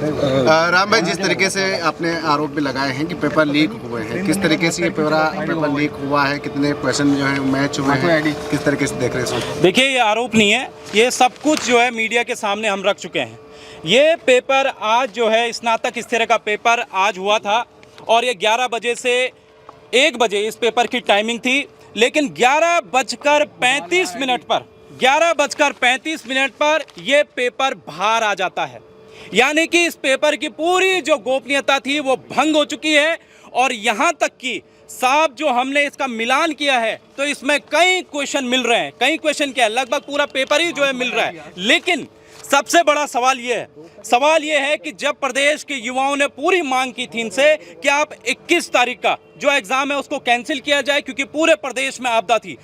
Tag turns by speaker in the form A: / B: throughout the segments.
A: राम भाई, जिस तरीके से आपने आरोप भी लगाए हैं कि पेपर लीक हुए हैं, किस तरीके से ये पेपर लीक हुआ है, कितने क्वेश्चन जो है मैच हुए हैं, किस तरीके से देख रहे हैं इसको?
B: देखिए, ये आरोप नहीं है, ये सब कुछ जो है मीडिया के सामने हम रख चुके हैं। ये पेपर आज जो है स्नातक स्तर का पेपर आज हुआ था और ये 11 बजे से 1 बजे इस पेपर की टाइमिंग थी, लेकिन 11:35 पर ये पेपर बाहर आ जाता है। यानी कि इस पेपर की पूरी जो गोपनीयता थी वो भंग हो चुकी है। और यहाँ तक कि साहब जो हमने इसका मिलान किया है तो इसमें कई क्वेश्चन मिल रहे हैं, कई क्वेश्चन क्या है, लगभग पूरा पेपर ही जो है मिल रहा है। लेकिन सबसे बड़ा सवाल ये है कि जब प्रदेश के युवाओं ने पूरी मांग की थी इनसे कि आप 21 तारीख का जो एग्जाम है उसको कैंसिल किया जाए, क्योंकि पूरे प्रदेश में आपदा थी।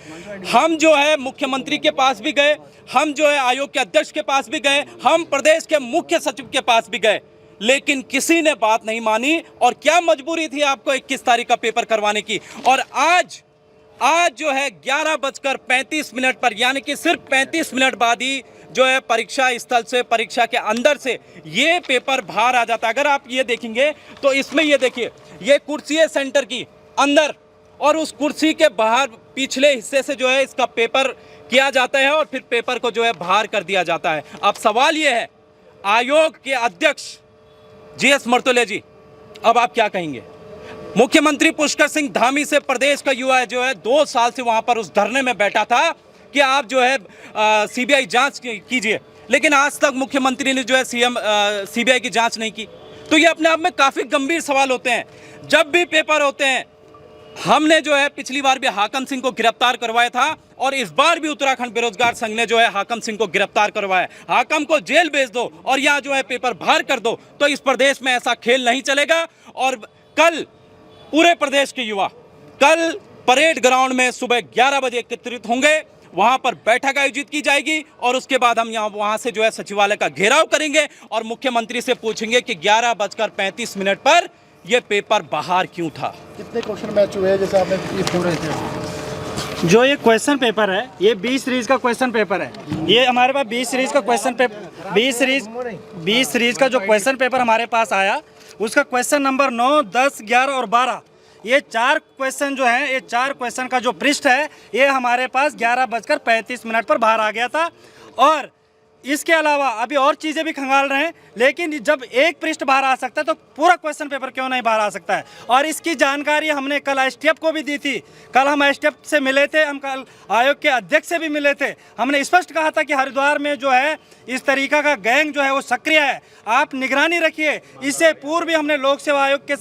B: हम जो है मुख्यमंत्री के पास भी गए, हम जो है आयोग के अध्यक्ष के पास भी गए, हम प्रदेश के मुख्य सचिव के पास भी गए, लेकिन किसी ने बात नहीं मानी। और क्या मजबूरी थी आपको 21 तारीख का पेपर करवाने की? और आज जो है 11:35 पर, यानी कि सिर्फ 35 मिनट बाद ही जो है परीक्षा स्थल से, परीक्षा के अंदर से ये पेपर बाहर आ जाता है। अगर आप ये देखेंगे तो इसमें ये देखिए, ये कुर्सी है सेंटर की अंदर, और उस कुर्सी के बाहर पिछले हिस्से से जो है इसका पेपर किया जाता है और फिर पेपर को जो है बाहर कर दिया जाता है। अब सवाल ये है, आयोग के अध्यक्ष जीएस मर्तोले जी, अब आप क्या कहेंगे? मुख्यमंत्री पुष्कर सिंह धामी से प्रदेश का युवा जो है 2 साल से वहां पर उस धरने में बैठा था कि आप जो है सीबीआई जांच कीजिए, लेकिन आज तक मुख्यमंत्री ने जो है सीबीआई की जांच नहीं की। तो ये अपने आप में काफ़ी गंभीर सवाल होते हैं। जब भी पेपर होते हैं, हमने जो है पिछली बार भी हाकम सिंह को गिरफ्तार करवाया था और इस बार भी उत्तराखंड बेरोजगार संघ ने जो है हाकम सिंह को गिरफ्तार करवाया। हाकम को जेल भेज दो और यहाँ जो है पेपर बाहर कर दो, तो इस प्रदेश में ऐसा खेल नहीं चलेगा। और कल पूरे प्रदेश के युवा कल परेड ग्राउंड में सुबह 11 बजे एकत्रित होंगे, वहां पर बैठक आयोजित की जाएगी और उसके बाद हम वहां से जो है सचिवालय का घेराव करेंगे और मुख्यमंत्री से पूछेंगे कि 11:35 पर यह पेपर बाहर क्यों था।
A: कितने क्वेश्चन मैच हुए हैं जैसे आपने ये पूछ रहे थे?
C: जो ये क्वेश्चन पेपर है, ये 20 सीरीज का क्वेश्चन पेपर है। ये हमारे पास 20 सीरीज का क्वेश्चन पेपर 20 सीरीज का जो क्वेश्चन पेपर हमारे पास आया, उसका क्वेश्चन नंबर 9, 10, 11 और 12, ये 4 क्वेश्चन जो हैं, ये 4 क्वेश्चन का जो पृष्ठ है ये हमारे पास 11:35 पर बाहर आ गया था। और इसके अलावा अभी और चीज़ें भी खंगाल रहे हैं, लेकिन जब एक पृष्ठ बाहर आ सकता है तो पूरा क्वेश्चन पेपर क्यों नहीं बाहर आ सकता है? और इसकी जानकारी हमने कल एसटीएफ को भी दी थी। कल हम एसटीएफ से मिले थे, हम कल आयोग के अध्यक्ष से भी मिले थे। हमने स्पष्ट कहा था कि हरिद्वार में जो है इस तरीका का गैंग जो है वो सक्रिय है, आप निगरानी रखिए। इससे पूर्व भी हमने लोक सेवा आयोग के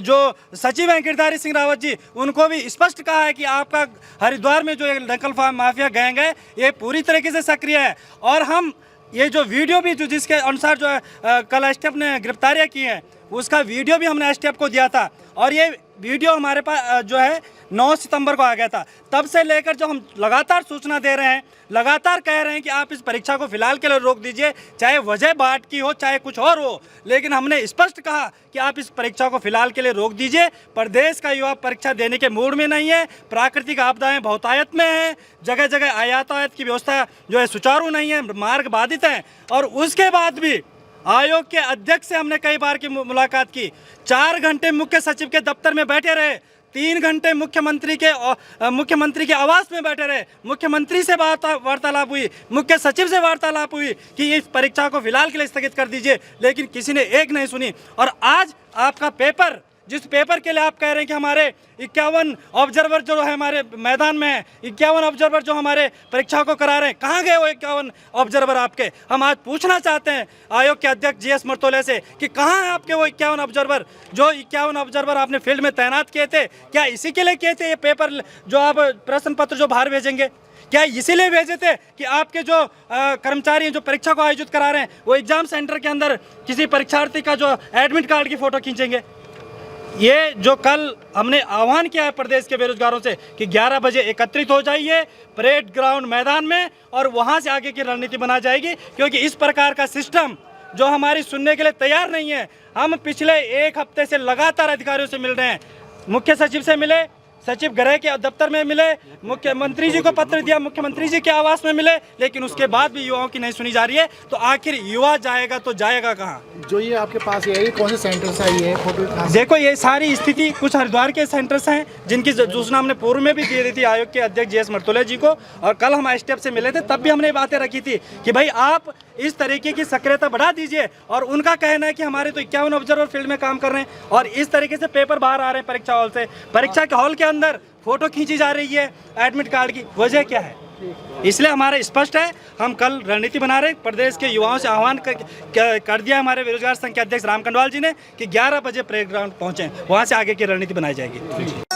C: जो सचिव हैं गिरधारी सिंह रावत जी, उनको भी स्पष्ट कहा है कि आपका हरिद्वार में जो नकल माफिया गैंग है ये पूरी तरीके से सक्रिय है। और हम ये जो वीडियो भी जो जिसके अनुसार जो है कल एसटीएफ ने गिरफ्तारियां की हैं, उसका वीडियो भी हमने एसटीएफ को दिया था और ये वीडियो हमारे पास जो है 9 सितंबर को आ गया था। तब से लेकर जो हम लगातार सूचना दे रहे हैं, लगातार कह रहे हैं कि आप इस परीक्षा को फिलहाल के लिए रोक दीजिए, चाहे वजह बाट की हो चाहे कुछ और हो, लेकिन हमने स्पष्ट कहा कि आप इस परीक्षा को फिलहाल के लिए रोक दीजिए। प्रदेश का युवा परीक्षा देने के मूड में नहीं है, प्राकृतिक आपदाएं बहुतायत में हैं, जगह जगह यातायात की व्यवस्था जो है सुचारू नहीं है, मार्ग बाधित हैं। और उसके बाद भी आयोग के अध्यक्ष से हमने कई बार की मुलाकात की, 4 घंटे मुख्य सचिव के दफ्तर में बैठे रहे, 3 घंटे मुख्यमंत्री के आवास में बैठे रहे, मुख्यमंत्री से वार्तालाप हुई, मुख्य सचिव से वार्तालाप हुई कि इस परीक्षा को फिलहाल के लिए स्थगित कर दीजिए, लेकिन किसी ने एक नहीं सुनी। और आज आपका पेपर, जिस पेपर के लिए आप कह रहे हैं कि हमारे 51 ऑब्जर्वर जो है हमारे मैदान में है, 51 ऑब्जर्वर जो हमारे परीक्षा को करा रहे हैं, कहाँ गए वो 51 ऑब्जर्वर आपके? हम आज पूछना चाहते हैं आयोग के अध्यक्ष जीएस मर्तोले से कि कहाँ हैं आपके वो 51 ऑब्जर्वर? जो 51 ऑब्जर्वर आपने फील्ड में तैनात किए थे, क्या इसी के लिए किए थे ये पेपर जो आप प्रश्न पत्र जो बाहर भेजेंगे? क्या इसीलिए भेजे थे कि आपके जो कर्मचारी हैं जो परीक्षा को आयोजित करा रहे हैं वो एग्जाम सेंटर के अंदर किसी परीक्षार्थी का जो एडमिट कार्ड की फ़ोटो खींचेंगे? ये जो कल हमने आह्वान किया है प्रदेश के बेरोजगारों से कि 11 बजे एकत्रित हो जाइए परेड ग्राउंड मैदान में और वहाँ से आगे की रणनीति बना जाएगी, क्योंकि इस प्रकार का सिस्टम जो हमारी सुनने के लिए तैयार नहीं है। हम पिछले 1 हफ्ते से लगातार अधिकारियों से मिल रहे हैं, मुख्य सचिव से मिले, सचिव गृह के दफ्तर में मिले, मुख्यमंत्री जी को पत्र दिया, मुख्यमंत्री जी के आवास में मिले, लेकिन उसके बाद भी युवाओं की नहीं सुनी जा रही है। तो आखिर युवा जाएगा तो जाएगा कहाँ?
D: जो ये आपके पास ये कौन से सेंटर से आई है फोटो?
C: देखो ये सारी स्थिति कुछ हरिद्वार के सेंटर्स हैं जिनकी सूचना हमने पूर्व में भी दी थी आयोग के अध्यक्ष JS मर्तोले जी को, और कल हम स्टेप से मिले थे तब भी हमने बातें रखी थी कि भाई आप इस तरीके की सक्रियता बढ़ा दीजिए। और उनका कहना है कि हमारे तो 51 ऑब्जर्वर फील्ड में काम कर रहे हैं और इस तरीके से पेपर बाहर आ रहे हैं परीक्षा हॉल से, परीक्षा के हॉल के अंदर फोटो खींची जा रही है एडमिट कार्ड की, वजह क्या है? इसलिए हमारा स्पष्ट है, हम कल रणनीति बना रहे हैं। प्रदेश के युवाओं से आह्वान कर दिया हमारे बेरोजगार संघ के अध्यक्ष राम कंडवाल जी ने कि 11 बजे प्ले ग्राउंड पहुंचे, वहां से आगे की रणनीति बनाई जाएगी।